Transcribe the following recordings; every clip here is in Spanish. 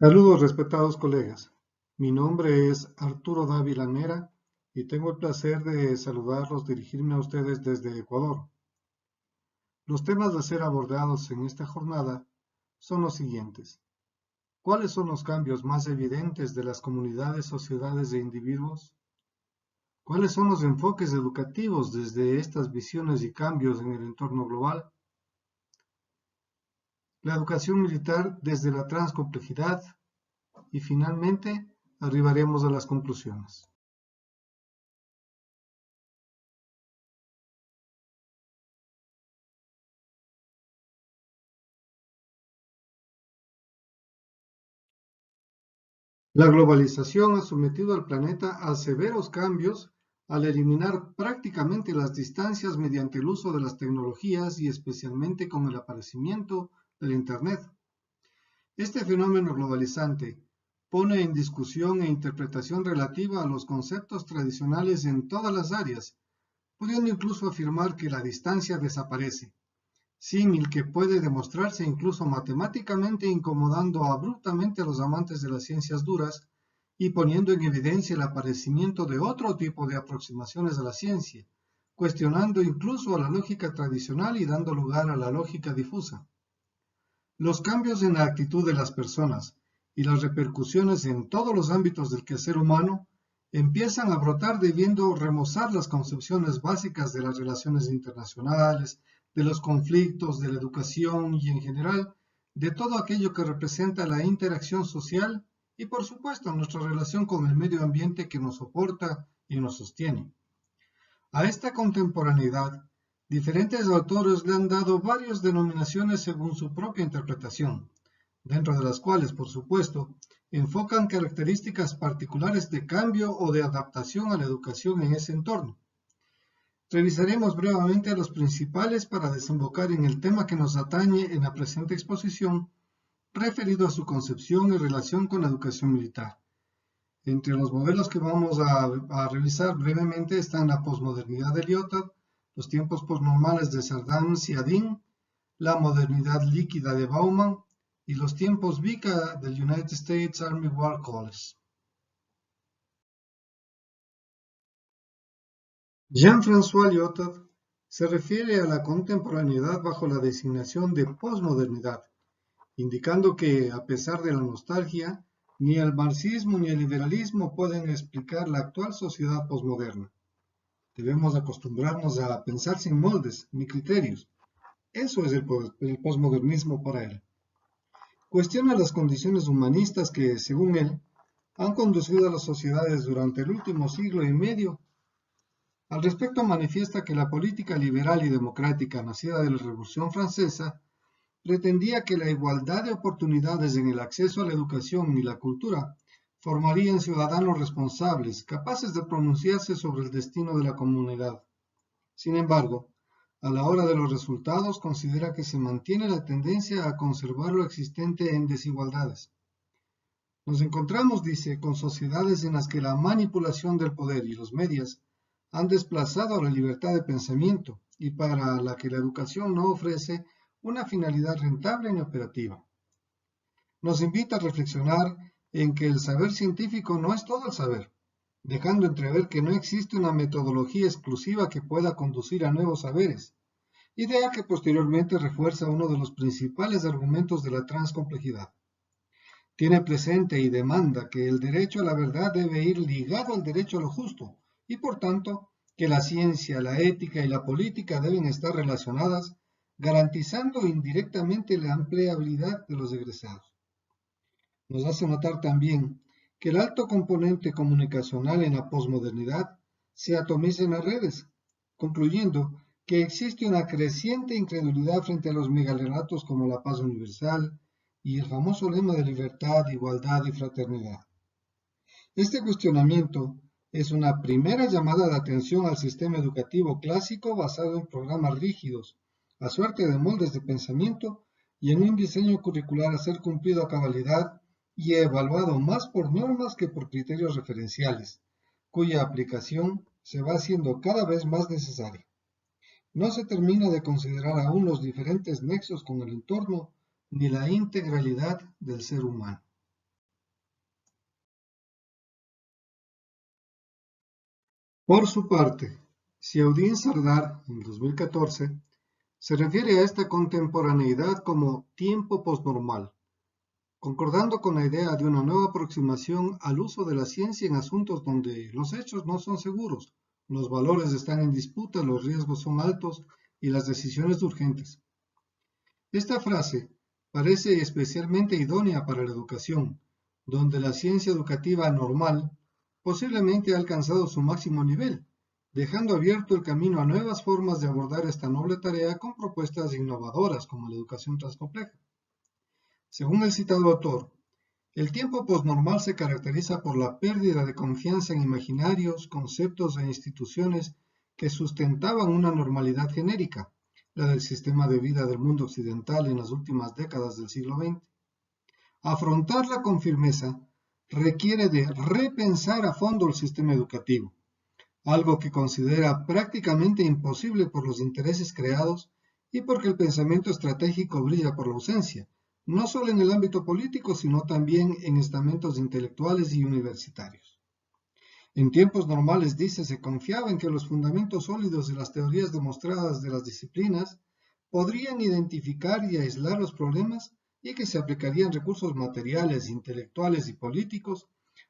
Saludos, respetados colegas. Mi nombre es Arturo Dávila Nera y tengo el placer de saludarlos, dirigirme a ustedes desde Ecuador. Los temas a ser abordados en esta jornada son los siguientes. ¿Cuáles son los cambios más evidentes de las comunidades, sociedades e individuos? ¿Cuáles son los enfoques educativos desde estas visiones y cambios en el entorno global? La educación militar desde la transcomplejidad y finalmente arribaremos a las conclusiones. La globalización ha sometido al planeta a severos cambios al eliminar prácticamente las distancias mediante el uso de las tecnologías y especialmente con el aparecimiento del Internet. Este fenómeno globalizante pone en discusión e interpretación relativa a los conceptos tradicionales en todas las áreas, pudiendo incluso afirmar que la distancia desaparece, símil que puede demostrarse incluso matemáticamente incomodando abruptamente a los amantes de las ciencias duras y poniendo en evidencia el aparecimiento de otro tipo de aproximaciones a la ciencia, cuestionando incluso a la lógica tradicional y dando lugar a la lógica difusa. Los cambios en la actitud de las personas y las repercusiones en todos los ámbitos del quehacer humano empiezan a brotar debiendo remozar las concepciones básicas de las relaciones internacionales, de los conflictos, de la educación y en general de todo aquello que representa la interacción social y por supuesto nuestra relación con el medio ambiente que nos soporta y nos sostiene. A esta contemporaneidad, diferentes autores le han dado varias denominaciones según su propia interpretación, dentro de las cuales, por supuesto, enfocan características particulares de cambio o de adaptación a la educación en ese entorno. Revisaremos brevemente los principales para desembocar en el tema que nos atañe en la presente exposición, referido a su concepción y relación con la educación militar. Entre los modelos que vamos a revisar brevemente están la posmodernidad de Lyotard, los tiempos postnormales de Sardam Ziadin, la modernidad líquida de Bauman y los tiempos VICA del United States Army War College. Jean-François Lyotard se refiere a la contemporaneidad bajo la designación de posmodernidad, indicando que, a pesar de la nostalgia, ni el marxismo ni el liberalismo pueden explicar la actual sociedad posmoderna. Debemos acostumbrarnos a pensar sin moldes ni criterios. Eso es el posmodernismo para él. Cuestiona las condiciones humanistas que, según él, han conducido a las sociedades durante el último siglo y medio. Al respecto manifiesta que la política liberal y democrática nacida de la Revolución Francesa pretendía que la igualdad de oportunidades en el acceso a la educación y la cultura formarían ciudadanos responsables, capaces de pronunciarse sobre el destino de la comunidad. Sin embargo, a la hora de los resultados considera que se mantiene la tendencia a conservar lo existente en desigualdades. Nos encontramos, dice, con sociedades en las que la manipulación del poder y los medios han desplazado a la libertad de pensamiento y para la que la educación no ofrece una finalidad rentable ni operativa. Nos invita a reflexionar en que el saber científico no es todo el saber, dejando entrever que no existe una metodología exclusiva que pueda conducir a nuevos saberes, idea que posteriormente refuerza uno de los principales argumentos de la transcomplejidad. Tiene presente y demanda que el derecho a la verdad debe ir ligado al derecho a lo justo, y por tanto, que la ciencia, la ética y la política deben estar relacionadas, garantizando indirectamente la empleabilidad de los egresados. Nos hace notar también que el alto componente comunicacional en la posmodernidad se atomiza en las redes, concluyendo que existe una creciente incredulidad frente a los megarelatos como la paz universal y el famoso lema de libertad, igualdad y fraternidad. Este cuestionamiento es una primera llamada de atención al sistema educativo clásico basado en programas rígidos, a suerte de moldes de pensamiento y en un diseño curricular a ser cumplido a cabalidad y evaluado más por normas que por criterios referenciales, cuya aplicación se va haciendo cada vez más necesaria. No se termina de considerar aún los diferentes nexos con el entorno ni la integralidad del ser humano. Por su parte, Ziauddin Sardar, en 2014, se refiere a esta contemporaneidad como tiempo posnormal, concordando con la idea de una nueva aproximación al uso de la ciencia en asuntos donde los hechos no son seguros, los valores están en disputa, los riesgos son altos y las decisiones urgentes. Esta frase parece especialmente idónea para la educación, donde la ciencia educativa normal posiblemente ha alcanzado su máximo nivel, dejando abierto el camino a nuevas formas de abordar esta noble tarea con propuestas innovadoras como la educación transcompleja. Según el citado autor, el tiempo posnormal se caracteriza por la pérdida de confianza en imaginarios, conceptos e instituciones que sustentaban una normalidad genérica, la del sistema de vida del mundo occidental en las últimas décadas del siglo XX. Afrontarla con firmeza requiere de repensar a fondo el sistema educativo, algo que considera prácticamente imposible por los intereses creados y porque el pensamiento estratégico brilla por la ausencia, no solo en el ámbito político, sino también en estamentos intelectuales y universitarios. En tiempos normales, dice, se confiaba en que los fundamentos sólidos de las teorías demostradas de las disciplinas podrían identificar y aislar los problemas y que se aplicarían recursos materiales, intelectuales y políticos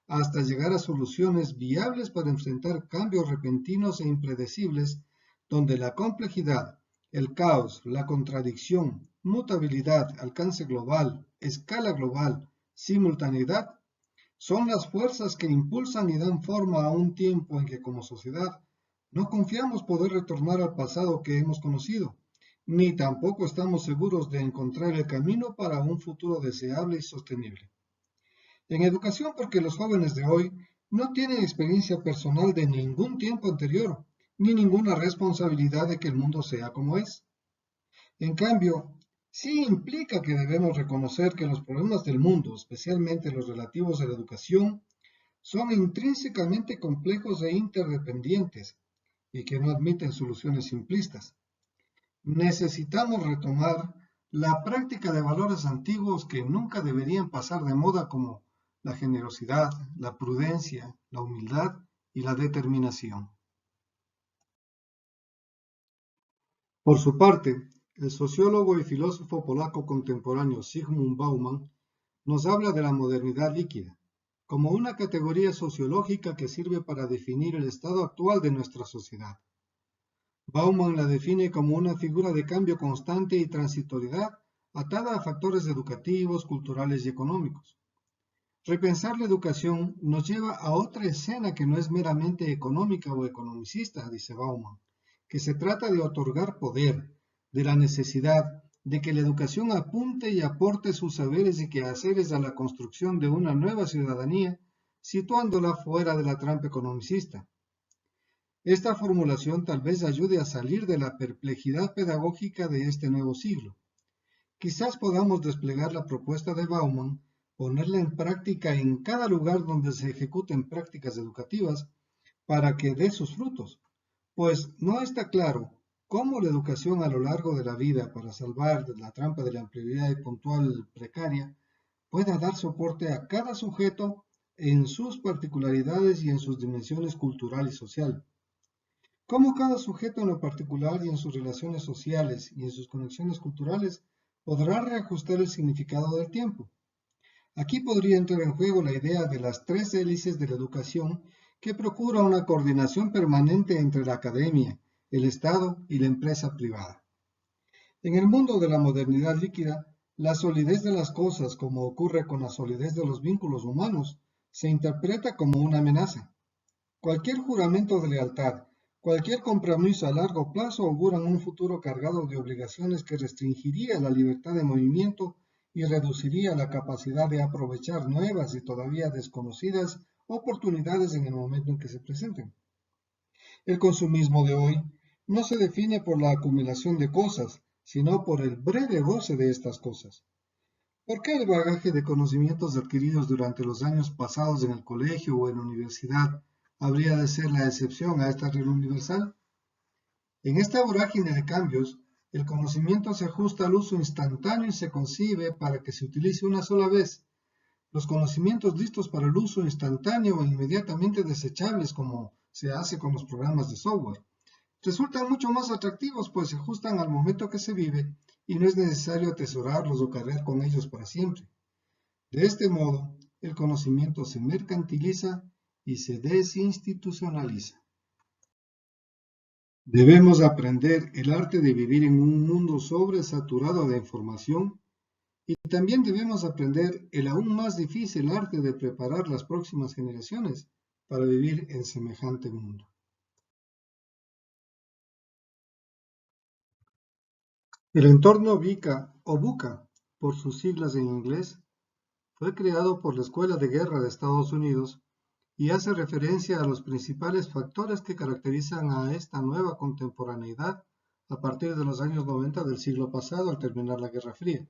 hasta llegar a soluciones viables para enfrentar cambios repentinos e impredecibles, donde la complejidad, el caos, la contradicción, mutabilidad, alcance global, escala global, simultaneidad, son las fuerzas que impulsan y dan forma a un tiempo en que como sociedad no confiamos poder retornar al pasado que hemos conocido, ni tampoco estamos seguros de encontrar el camino para un futuro deseable y sostenible. En educación, porque los jóvenes de hoy no tienen experiencia personal de ningún tiempo anterior, ni ninguna responsabilidad de que el mundo sea como es. En cambio, sí implica que debemos reconocer que los problemas del mundo, especialmente los relativos a la educación, son intrínsecamente complejos e interdependientes y que no admiten soluciones simplistas. Necesitamos retomar la práctica de valores antiguos que nunca deberían pasar de moda, como la generosidad, la prudencia, la humildad y la determinación. Por su parte, el sociólogo y filósofo polaco contemporáneo Zygmunt Bauman nos habla de la modernidad líquida, como una categoría sociológica que sirve para definir el estado actual de nuestra sociedad. Bauman la define como una figura de cambio constante y transitoriedad atada a factores educativos, culturales y económicos. Repensar la educación nos lleva a otra escena que no es meramente económica o economicista, dice Bauman, que se trata de otorgar poder, de la necesidad de que la educación apunte y aporte sus saberes y quehaceres a la construcción de una nueva ciudadanía, situándola fuera de la trampa economicista. Esta formulación tal vez ayude a salir de la perplejidad pedagógica de este nuevo siglo. Quizás podamos desplegar la propuesta de Bauman, ponerla en práctica en cada lugar donde se ejecuten prácticas educativas para que dé sus frutos, pues no está claro cómo la educación a lo largo de la vida para salvar de la trampa de la empleabilidad puntual precaria pueda dar soporte a cada sujeto en sus particularidades y en sus dimensiones cultural y social. Cómo cada sujeto en lo particular y en sus relaciones sociales y en sus conexiones culturales podrá reajustar el significado del tiempo. Aquí podría entrar en juego la idea de las tres hélices de la educación, que procura una coordinación permanente entre la academia, el Estado y la empresa privada. En el mundo de la modernidad líquida, la solidez de las cosas, como ocurre con la solidez de los vínculos humanos, se interpreta como una amenaza. Cualquier juramento de lealtad, cualquier compromiso a largo plazo auguran un futuro cargado de obligaciones que restringiría la libertad de movimiento y reduciría la capacidad de aprovechar nuevas y todavía desconocidas oportunidades en el momento en que se presenten. El consumismo de hoy no se define por la acumulación de cosas, sino por el breve goce de estas cosas. ¿Por qué el bagaje de conocimientos adquiridos durante los años pasados en el colegio o en la universidad habría de ser la excepción a esta regla universal? En esta vorágine de cambios, el conocimiento se ajusta al uso instantáneo y se concibe para que se utilice una sola vez. Los conocimientos listos para el uso instantáneo e inmediatamente desechables, como se hace con los programas de software. Resultan mucho más atractivos, pues se ajustan al momento que se vive y no es necesario atesorarlos o cargar con ellos para siempre. De este modo, el conocimiento se mercantiliza y se desinstitucionaliza. Debemos aprender el arte de vivir en un mundo sobresaturado de información y también debemos aprender el aún más difícil arte de preparar las próximas generaciones para vivir en semejante mundo. El entorno VICA o VUCA, por sus siglas en inglés, fue creado por la Escuela de Guerra de Estados Unidos y hace referencia a los principales factores que caracterizan a esta nueva contemporaneidad a partir de los años 90 del siglo pasado al terminar la Guerra Fría.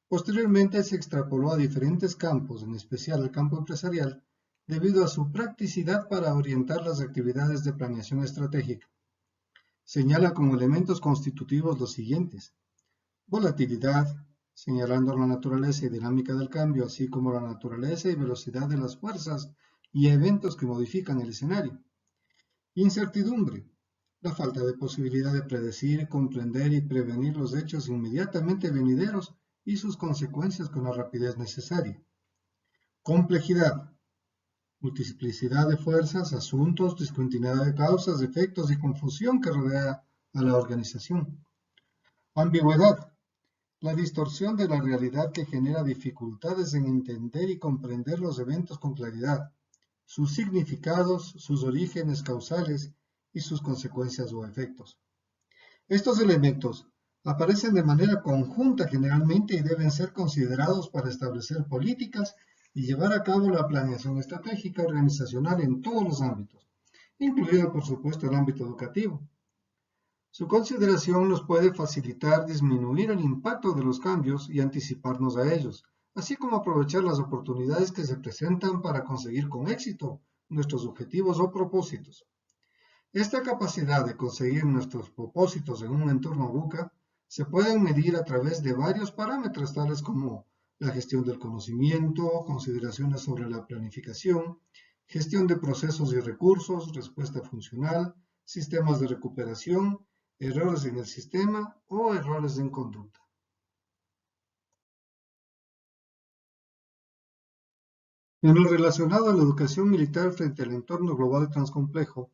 Posteriormente se extrapoló a diferentes campos, en especial al campo empresarial, debido a su practicidad para orientar las actividades de planeación estratégica. Señala como elementos constitutivos los siguientes: volatilidad, señalando la naturaleza y dinámica del cambio, así como la naturaleza y velocidad de las fuerzas y eventos que modifican el escenario. Incertidumbre, la falta de posibilidad de predecir, comprender y prevenir los hechos inmediatamente venideros y sus consecuencias con la rapidez necesaria. Complejidad, multiplicidad de fuerzas, asuntos, discontinuidad de causas, efectos y confusión que rodea a la organización. Ambigüedad, la distorsión de la realidad que genera dificultades en entender y comprender los eventos con claridad, sus significados, sus orígenes causales y sus consecuencias o efectos. Estos elementos aparecen de manera conjunta generalmente y deben ser considerados para establecer políticas y llevar a cabo la planeación estratégica organizacional en todos los ámbitos, incluido por supuesto el ámbito educativo. Su consideración nos puede facilitar disminuir el impacto de los cambios y anticiparnos a ellos, así como aprovechar las oportunidades que se presentan para conseguir con éxito nuestros objetivos o propósitos. Esta capacidad de conseguir nuestros propósitos en un entorno VUCA se puede medir a través de varios parámetros tales como la gestión del conocimiento, consideraciones sobre la planificación, gestión de procesos y recursos, respuesta funcional, sistemas de recuperación, errores en el sistema o errores en conducta. En lo relacionado a la educación militar frente al entorno global transcomplejo,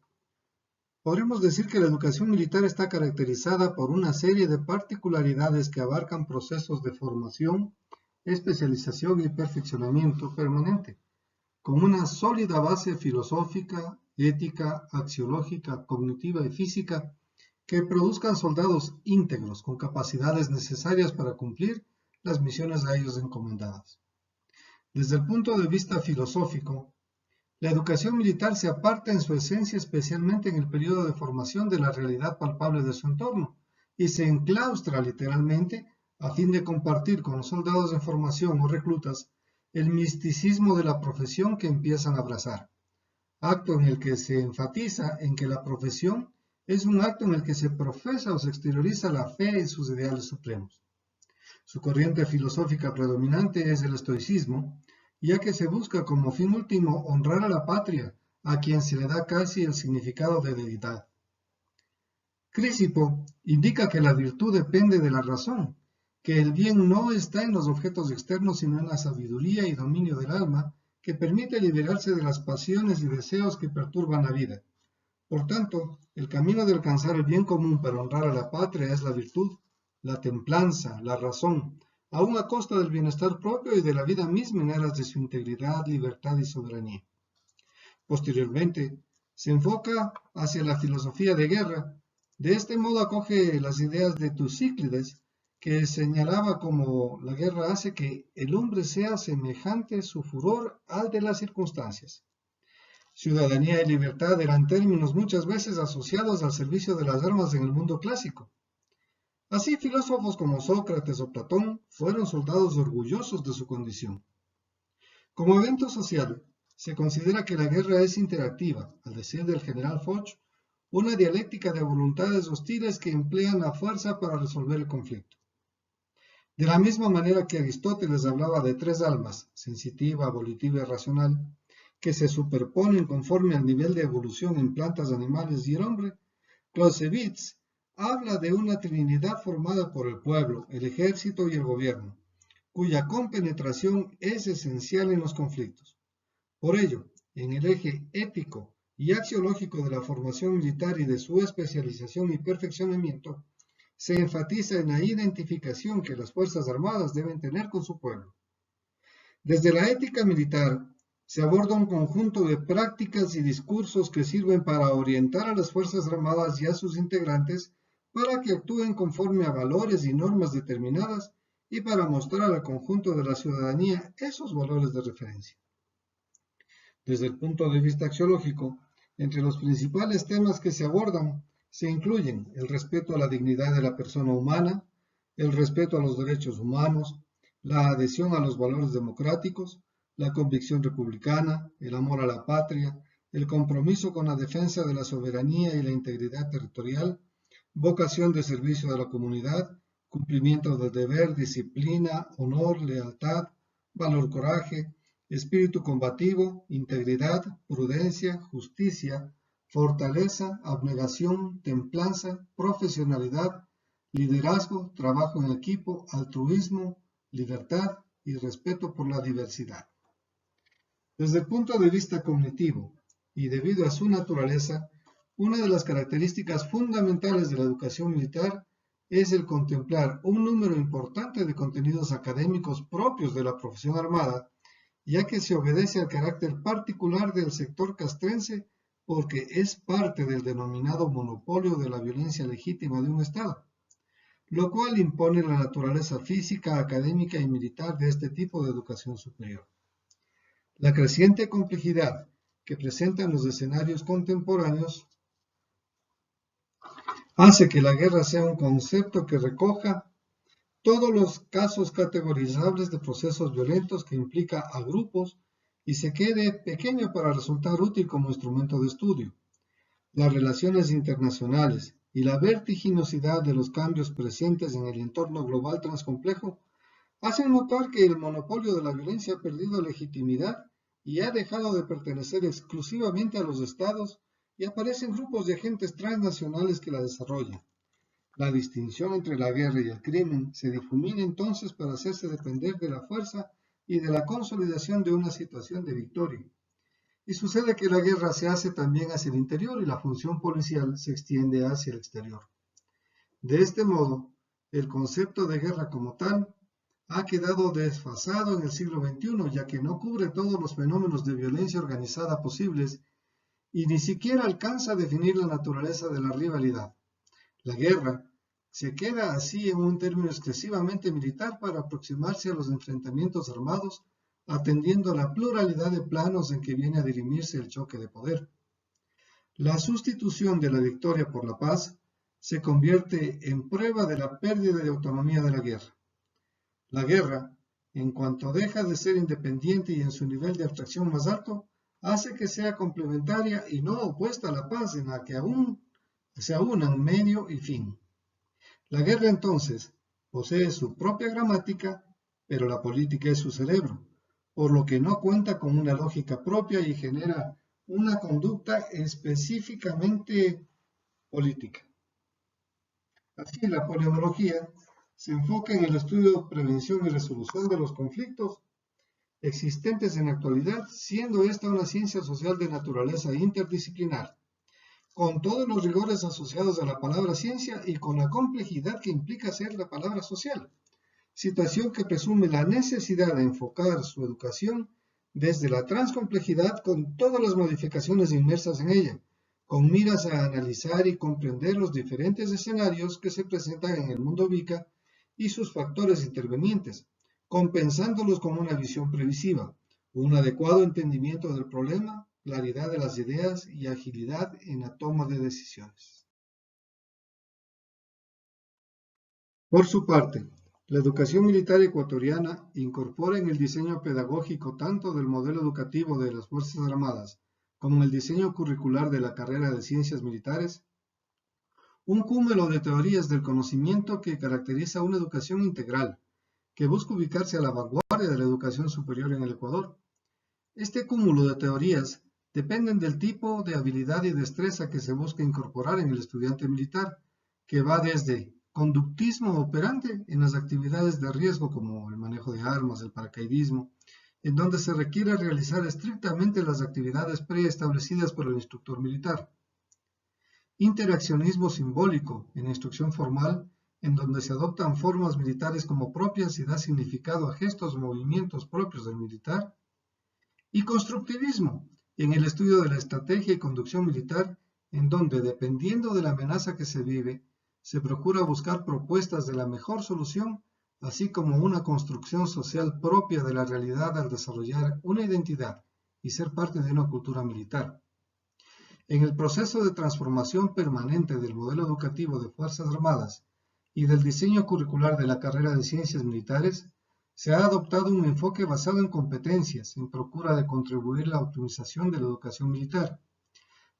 podremos decir que la educación militar está caracterizada por una serie de particularidades que abarcan procesos de formación, especialización y perfeccionamiento permanente, con una sólida base filosófica, ética, axiológica, cognitiva y física que produzcan soldados íntegros con capacidades necesarias para cumplir las misiones a ellos encomendadas. Desde el punto de vista filosófico, la educación militar se aparta en su esencia especialmente en el periodo de formación de la realidad palpable de su entorno y se enclaustra literalmente a fin de compartir con los soldados en formación o reclutas el misticismo de la profesión que empiezan a abrazar, acto en el que se enfatiza en que la profesión es un acto en el que se profesa o se exterioriza la fe en sus ideales supremos. Su corriente filosófica predominante es el estoicismo, ya que se busca como fin último honrar a la patria, a quien se le da casi el significado de deidad. Crisipo indica que la virtud depende de la razón, que el bien no está en los objetos externos sino en la sabiduría y dominio del alma, que permite liberarse de las pasiones y deseos que perturban la vida. Por tanto, el camino de alcanzar el bien común para honrar a la patria es la virtud, la templanza, la razón, aun a costa del bienestar propio y de la vida misma en aras de su integridad, libertad y soberanía. Posteriormente, se enfoca hacia la filosofía de guerra. De este modo acoge las ideas de Tucídides, que señalaba como la guerra hace que el hombre sea semejante su furor al de las circunstancias. Ciudadanía y libertad eran términos muchas veces asociados al servicio de las armas en el mundo clásico. Así, filósofos como Sócrates o Platón fueron soldados orgullosos de su condición. Como evento social, se considera que la guerra es interactiva, al decir del general Foch, una dialéctica de voluntades hostiles que emplean la fuerza para resolver el conflicto. De la misma manera que Aristóteles hablaba de tres almas, sensitiva, volitiva y racional, que se superponen conforme al nivel de evolución en plantas, animales y el hombre, Clausewitz habla de una trinidad formada por el pueblo, el ejército y el gobierno, cuya compenetración es esencial en los conflictos. Por ello, en el eje ético y axiológico de la formación militar y de su especialización y perfeccionamiento, se enfatiza en la identificación que las Fuerzas Armadas deben tener con su pueblo. Desde la ética militar, se aborda un conjunto de prácticas y discursos que sirven para orientar a las Fuerzas Armadas y a sus integrantes para que actúen conforme a valores y normas determinadas y para mostrar al conjunto de la ciudadanía esos valores de referencia. Desde el punto de vista axiológico, entre los principales temas que se abordan se incluyen el respeto a la dignidad de la persona humana, el respeto a los derechos humanos, la adhesión a los valores democráticos, la convicción republicana, el amor a la patria, el compromiso con la defensa de la soberanía y la integridad territorial, vocación de servicio a la comunidad, cumplimiento del deber, disciplina, honor, lealtad, valor, coraje, espíritu combativo, integridad, prudencia, justicia, fortaleza, abnegación, templanza, profesionalidad, liderazgo, trabajo en equipo, altruismo, libertad y respeto por la diversidad. Desde el punto de vista cognitivo y debido a su naturaleza, una de las características fundamentales de la educación militar es el contemplar un número importante de contenidos académicos propios de la profesión armada, ya que se obedece al carácter particular del sector castrense porque es parte del denominado monopolio de la violencia legítima de un Estado, lo cual impone la naturaleza física, académica y militar de este tipo de educación superior. La creciente complejidad que presentan los escenarios contemporáneos hace que la guerra sea un concepto que recoja todos los casos categorizables de procesos violentos que implica a grupos y se quede pequeño para resultar útil como instrumento de estudio. Las relaciones internacionales y la vertiginosidad de los cambios presentes en el entorno global transcomplejo hacen notar que el monopolio de la violencia ha perdido legitimidad y ha dejado de pertenecer exclusivamente a los estados y aparecen grupos de agentes transnacionales que la desarrollan. La distinción entre la guerra y el crimen se difumina entonces para hacerse depender de la fuerza y de la consolidación de una situación de victoria. Y sucede que la guerra se hace también hacia el interior y la función policial se extiende hacia el exterior. De este modo, el concepto de guerra como tal ha quedado desfasado en el siglo XXI, ya que no cubre todos los fenómenos de violencia organizada posibles y ni siquiera alcanza a definir la naturaleza de la rivalidad. La guerra se queda así en un término excesivamente militar para aproximarse a los enfrentamientos armados, atendiendo a la pluralidad de planos en que viene a dirimirse el choque de poder. La sustitución de la victoria por la paz se convierte en prueba de la pérdida de autonomía de la guerra. La guerra, en cuanto deja de ser independiente y en su nivel de abstracción más alto, hace que sea complementaria y no opuesta a la paz en la que aún se aunan medio y fin. La guerra entonces posee su propia gramática, pero la política es su cerebro, por lo que no cuenta con una lógica propia y genera una conducta específicamente política. Así, la poliomología se enfoca en el estudio, prevención y resolución de los conflictos existentes en la actualidad, siendo esta una ciencia social de naturaleza interdisciplinar, con todos los rigores asociados a la palabra ciencia y con la complejidad que implica ser la palabra social, situación que presume la necesidad de enfocar su educación desde la transcomplejidad con todas las modificaciones inmersas en ella, con miras a analizar y comprender los diferentes escenarios que se presentan en el mundo VICA y sus factores intervenientes, compensándolos con una visión previsiva, un adecuado entendimiento del problema, claridad de las ideas y agilidad en la toma de decisiones. Por su parte, la educación militar ecuatoriana incorpora en el diseño pedagógico tanto del modelo educativo de las Fuerzas Armadas como en el diseño curricular de la carrera de Ciencias Militares un cúmulo de teorías del conocimiento que caracteriza una educación integral, que busca ubicarse a la vanguardia de la educación superior en el Ecuador. Este cúmulo de teorías dependen del tipo de habilidad y destreza que se busca incorporar en el estudiante militar, que va desde conductismo operante en las actividades de riesgo como el manejo de armas, el paracaidismo, en donde se requiere realizar estrictamente las actividades preestablecidas por el instructor militar. Interaccionismo simbólico en instrucción formal, en donde se adoptan formas militares como propias y da significado a gestos o movimientos propios del militar. Y constructivismo en el estudio de la estrategia y conducción militar, en donde, dependiendo de la amenaza que se vive, se procura buscar propuestas de la mejor solución, así como una construcción social propia de la realidad al desarrollar una identidad y ser parte de una cultura militar. En el proceso de transformación permanente del modelo educativo de Fuerzas Armadas y del diseño curricular de la carrera de Ciencias Militares, se ha adoptado un enfoque basado en competencias, en procura de contribuir a la optimización de la educación militar.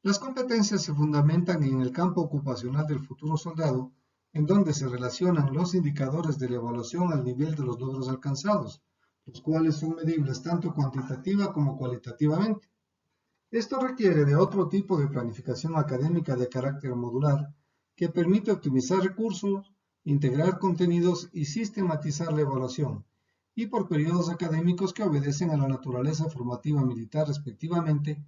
Las competencias se fundamentan en el campo ocupacional del futuro soldado, en donde se relacionan los indicadores de la evaluación al nivel de los logros alcanzados, los cuales son medibles tanto cuantitativa como cualitativamente. Esto requiere de otro tipo de planificación académica de carácter modular, que permite optimizar recursos, integrar contenidos y sistematizar la evaluación, y por periodos académicos que obedecen a la naturaleza formativa militar respectivamente,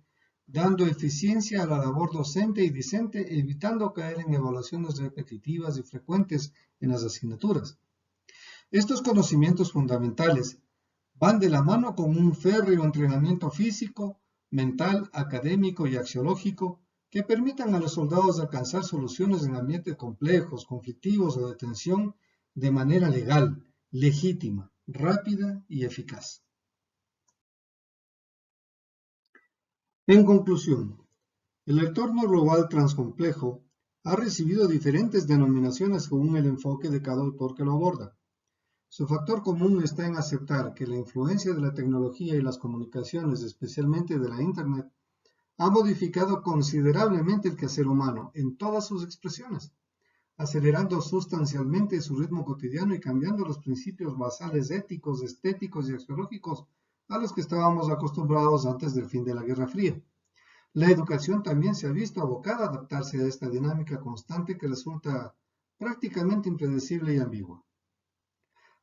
dando eficiencia a la labor docente y discente, evitando caer en evaluaciones repetitivas y frecuentes en las asignaturas. Estos conocimientos fundamentales van de la mano con un férreo entrenamiento físico, mental, académico y axiológico que permitan a los soldados alcanzar soluciones en ambientes complejos, conflictivos o de tensión de manera legal, legítima, rápida y eficaz. En conclusión, el entorno global transcomplejo ha recibido diferentes denominaciones según el enfoque de cada autor que lo aborda. Su factor común está en aceptar que la influencia de la tecnología y las comunicaciones, especialmente de la Internet, ha modificado considerablemente el quehacer humano en todas sus expresiones, acelerando sustancialmente su ritmo cotidiano y cambiando los principios basales éticos, estéticos y axiológicos a los que estábamos acostumbrados antes del fin de la Guerra Fría. La educación también se ha visto abocada a adaptarse a esta dinámica constante que resulta prácticamente impredecible y ambigua.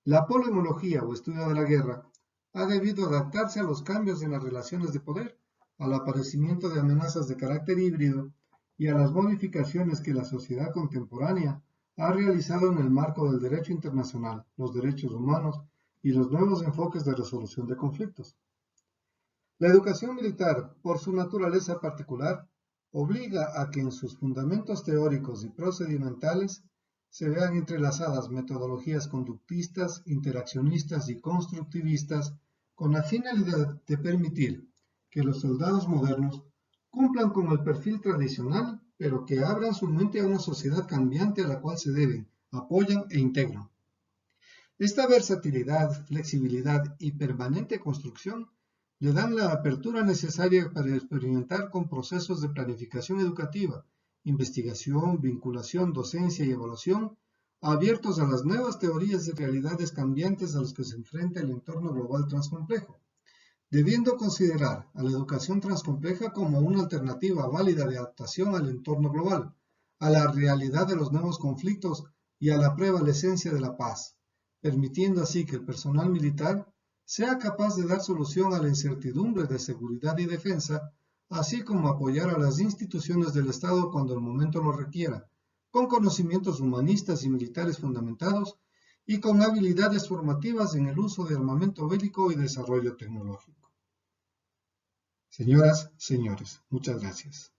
La polemología o estudio de la guerra ha debido adaptarse a los cambios en las relaciones de poder, al aparecimiento de amenazas de carácter híbrido y a las modificaciones que la sociedad contemporánea ha realizado en el marco del derecho internacional, los derechos humanos y los nuevos enfoques de resolución de conflictos. La educación militar, por su naturaleza particular, obliga a que en sus fundamentos teóricos y procedimentales se vean entrelazadas metodologías conductistas, interaccionistas y constructivistas con la finalidad de permitir que los soldados modernos cumplan con el perfil tradicional, pero que abran su mente a una sociedad cambiante a la cual se deben, apoyan e integran. Esta versatilidad, flexibilidad y permanente construcción le dan la apertura necesaria para experimentar con procesos de planificación educativa, investigación, vinculación, docencia y evaluación, abiertos a las nuevas teorías y realidades cambiantes a las que se enfrenta el entorno global transcomplejo, debiendo considerar a la educación transcompleja como una alternativa válida de adaptación al entorno global, a la realidad de los nuevos conflictos y a la prevalecencia de la paz, permitiendo así que el personal militar sea capaz de dar solución a la incertidumbre de seguridad y defensa, así como apoyar a las instituciones del Estado cuando el momento lo requiera, con conocimientos humanistas y militares fundamentados y con habilidades formativas en el uso de armamento bélico y desarrollo tecnológico. Señoras, señores, muchas gracias.